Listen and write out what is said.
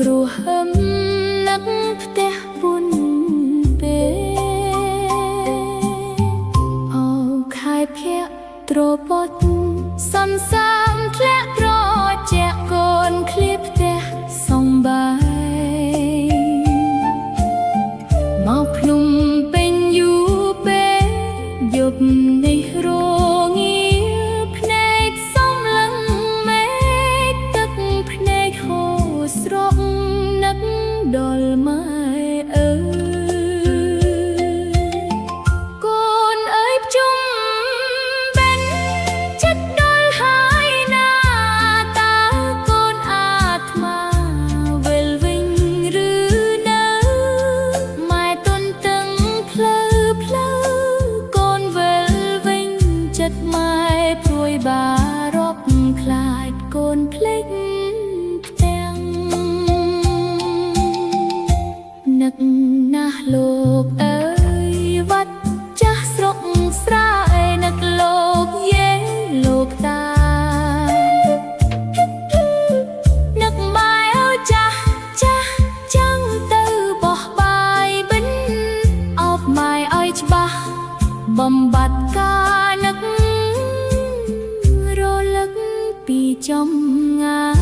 គ្រោះហឹមនឹកផ្ទះពុនពេអោខែភ័ក្រត្រពត់សន្សាមធ្លាក់ប្រជាកូនឃ្លៀបផ្ទះសំបាយមកភ្នំពេញយូរពេកយប់នេះរងាភ្នែកសំឡឹងមេឃទឹកភ្នែកហូរស្រក់នឹកដល់ម៉ែអើយកូនអើយភ្ជុំបិណ្ឌចិត្តដល់ហើយណាតើកូនអាត្មាវិលវិញឬនៅម៉ែទុនតឹងផ្លូវកូនវិលវិញចិត្តម៉ែព្រួយបារប់ខ្លាចកូនភ្លេចផ្ទាំងនឹកណាស់លោកអើយវត្តចាស់ស្រុកស្រែនឹកលោកយេលោកតានឹកម៉ែអើយចាស់ចឹងទៅបោះបាយបិណ្ឌអោបម៉ែអើយច្បាស់បំបត្តិការនឹករលឹកពីចំងា